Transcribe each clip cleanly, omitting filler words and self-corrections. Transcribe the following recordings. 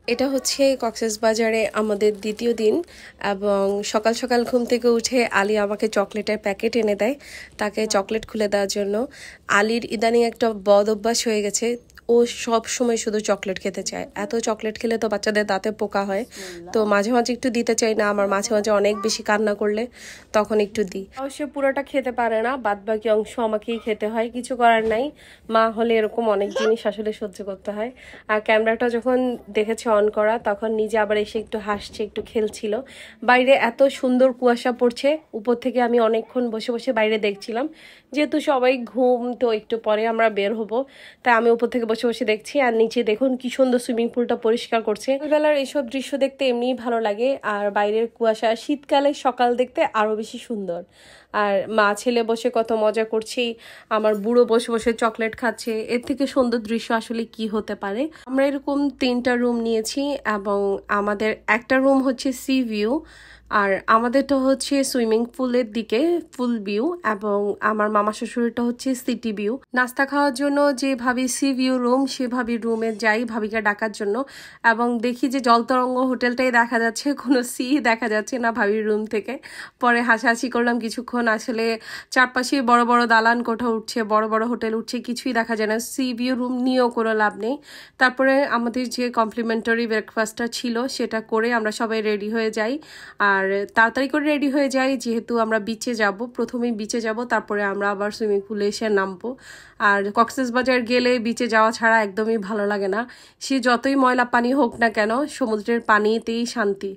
এটা হচ্ছে কক্সবাজারে আমাদের দ্বিতীয় দিন এবং সকাল সকাল ঘুম থেকে উঠে আলী আমাকে চকলেটের প্যাকেট এনে দেয় তাকে চকলেট খুলে দেওয়ার জন্য। আলীর ইদানিং একটা বদ অভ্যাস হয়ে গেছে, ও সব সময় শুধু চকলেট খেতে চায়। এত চকলেট খেলে তো বাচ্চাদের দাঁতে পোকা হয়, তো মাঝে মাঝে একটু দিতে চাই না, আমার মাঝে মাঝে অনেক বেশি কান্না করলে তখন একটু দিই। অবশ্য পুরোটা খেতে পারে না, বাদ বাকি অংশ আমাকেই খেতে হয়, কিছু করার নাই। মা হলে এরকম অনেক জিনিস আসলে সহ্য করতে হয়। আর ক্যামেরাটা যখন দেখেছে অন করা তখন নিজে আবার এসে একটু হাসছে, একটু খেলছিল। বাইরে এত সুন্দর কুয়াশা পড়ছে, উপর থেকে আমি অনেকক্ষণ বসে বসে বাইরে দেখছিলাম, যেহেতু সবাই ঘুম, তো একটু পরে আমরা বের হব, তাই আমি উপর থেকে বসে বসে দেখছি। আর নিচে দেখুন কি সুন্দর সুইমিং পুলটা পরিষ্কার করছে। বেলার এইসব দৃশ্য দেখতে এমনিই ভালো লাগে, আর বাইরের কুয়াশা শীতকালে সকাল দেখতে আরো বেশি সুন্দর। আর মা ছেলে বসে কত মজা করছি, আমার বুড়ো বসে বসে চকলেট খাচ্ছে, এর থেকে সুন্দর দৃশ্য আসলে কি হতে পারে। আমরা এরকম 3টা রুম নিয়েছি এবং আমাদের একটা রুম হচ্ছে সি ভিউ, আর আমাদেরটা হচ্ছে সুইমিং পুলের দিকে ফুল ভিউ, এবং আমার মামা শ্বশুরটা হচ্ছে সিটি ভিউ। নাস্তা খাওয়ার জন্য যে ভাবি সি ভিউ রুম, সে ভাবি রুমে যাই ভাবিকে ডাকার জন্য, এবং দেখি যে জলতরঙ্গ হোটেলটাই দেখা যাচ্ছে, কোনো সি দেখা যাচ্ছে না ভাবির রুম থেকে। পরে হাসাহাসি করলাম কিছুক্ষণ, আসলে চারপাশে বড় বড় দালান কোঠা উঠছে, বড় বড় হোটেল উঠছে, কিছুই দেখা যায় না, সি ভিউ রুম নিয়েও কোনো লাভ নেই। তারপরে আমাদের যে কমপ্লিমেন্টারি ব্রেকফাস্টটা ছিল সেটা করে আমরা সবাই রেডি হয়ে যাই, আর তাড়াতাড়ি করে রেডি হয়ে যাই যেহেতু আমরা বিচে যাব, প্রথমেই বিচে যাব, তারপরে আমরা আবার সুইমিং পুলে এসে নামবো। আর কক্সবাজার গেলে বিচে যাওয়া ছাড়া একদমই ভালো লাগে না, সে যতই ময়লা পানি হোক না কেন, সমুদ্রের পানিতেই শান্তি।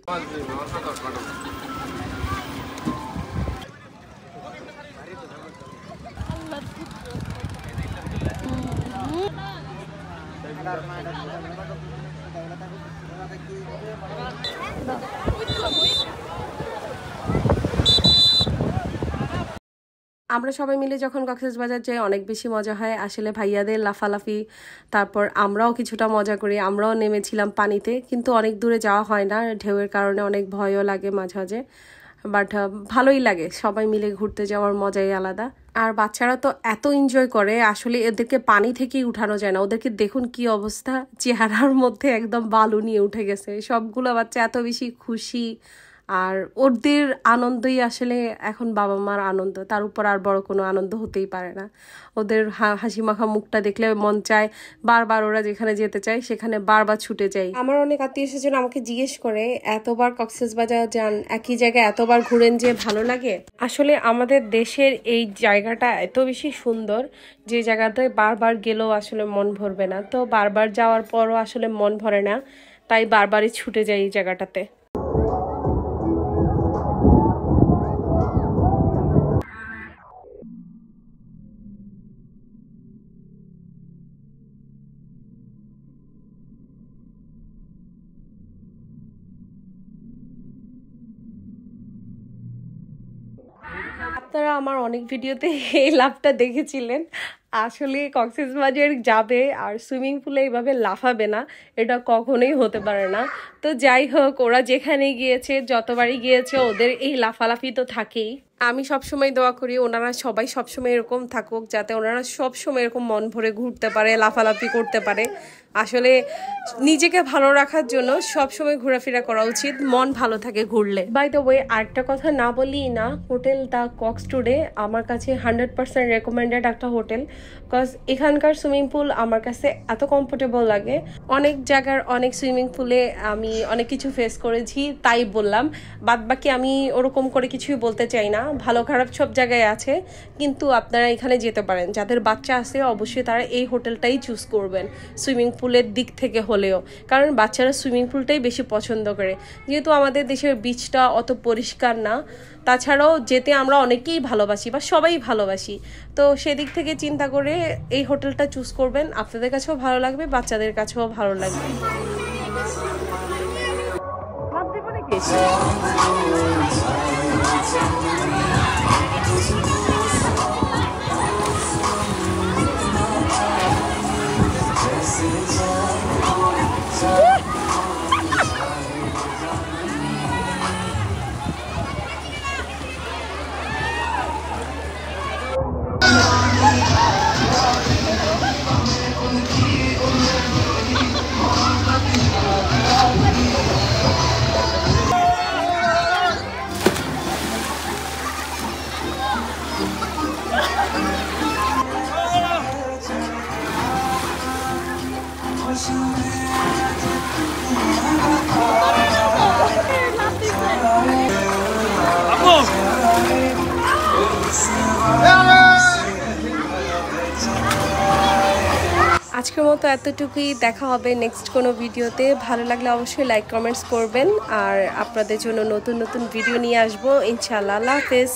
আমরা সবাই মিলে যখন কক্সবাজার যাই অনেক বেশি মজা হয় আসলে, ভাইয়াদের লাফালাফি, তারপর আমরাও কিছুটা মজা করি। আমরাও নেমেছিলাম পানিতে, কিন্তু অনেক দূরে যাওয়া হয় না, ঢেউয়ের কারণে অনেক ভয়ও লাগে মাঝে মাঝে, বাট ভালোই লাগে, সবাই মিলে ঘুরতে যাওয়ার মজাই আলাদা। আর বাচ্চারা তো এত এনজয় করে, আসলে এদেরকে পানি থেকেই উঠানো যায় না। ওদেরকে দেখুন কি অবস্থা, চেহারার মধ্যে একদম বালু নিয়ে উঠে গেছে, সবগুলো বাচ্চা এত বেশি খুশি। আর ওদের আনন্দই আসলে এখন বাবা মার আনন্দ, তার উপর আর বড় কোনো আনন্দ হতেই পারে না। ওদের হাসি মাখা মুখটা দেখলে মন চায় বারবার ওরা যেখানে যেতে চায় সেখানে বারবার ছুটে যাই। আমার অনেক আত্মীয় স্বজন আমাকে জিজ্ঞেস করে, এতবার কক্সবাজার যান, একই জায়গায় এতবার ঘুরেন যে ভালো লাগে? আসলে আমাদের দেশের এই জায়গাটা এত বেশি সুন্দর, যে জায়গাটায় বারবার গেলেও আসলে মন ভরবে না, তো বারবার যাওয়ার পরও আসলে মন ভরে না, তাই বারবারই ছুটে যাই এই জায়গাটাতে। আপনারা আমার অনেক ভিডিওতে এই লাভটা দেখেছিলেন, আসলে কক্সবাজার যাবে আর সুইমিং পুলে এইভাবে লাফাবে না, এটা কখনোই হতে পারে না। তো যাই হোক, ওরা যেখানে গিয়েছে, যতবারই গিয়েছে, ওদের এই লাফালাফি তো থাকেই। আমি সবসময় দোয়া করি ওনারা সবাই সবসময় এরকম থাকুক, যাতে ওনারা সবসময় এরকম মন ভরে ঘুরতে পারে, লাফালাফি করতে পারে। আসলে নিজেকে ভালো রাখার জন্য সবসময় ঘোরাফেরা করা উচিত, মন ভালো থাকে ঘুরলে। বাই দ্য ওয়ে, আরেকটা কথা না বলি না, হোটেল দ্য কক্স টুডে আমার কাছে 100% রেকমেন্ডেড একটা হোটেল, বিকজ এখানকার সুইমিং পুল আমার কাছে এত কমফোর্টেবল লাগে। অনেক জায়গার অনেক সুইমিং পুলে আমি অনেক কিছু ফেস করেছি, তাই বললাম, বাদ বাকি আমি ওরকম করে কিছুই বলতে চাই না, ভালো খারাপ সব জায়গায় আছে, কিন্তু আপনারা এখানে যেতে পারেন। যাদের বাচ্চা আছে অবশ্যই তারা এই হোটেলটাই চুজ করবেন, সুইমিং পুলের দিক থেকে হলেও, কারণ বাচ্চারা সুইমিং পুলটাই বেশি পছন্দ করে, যেহেতু আমাদের দেশের বিচটা অত পরিষ্কার না, তাছাড়াও যেতে আমরা অনেকেই ভালোবাসি বা সবাই ভালোবাসি, তো সেদিক থেকে চিন্তা করে এই হোটেলটা চুজ করবেন, আপনাদের কাছেও ভালো লাগবে, বাচ্চাদের কাছেও ভালো লাগবে। আজকের মতো এতটুকুই, দেখা হবে নেক্সট কোনো ভিডিওতে। ভালো লাগলে অবশ্যই লাইক কমেন্টস করবেন, আর আপনাদের জন্য নতুন নতুন ভিডিও নিয়ে আসবো ইনশাআল্লাহ। আল্লাহ হাফেজ।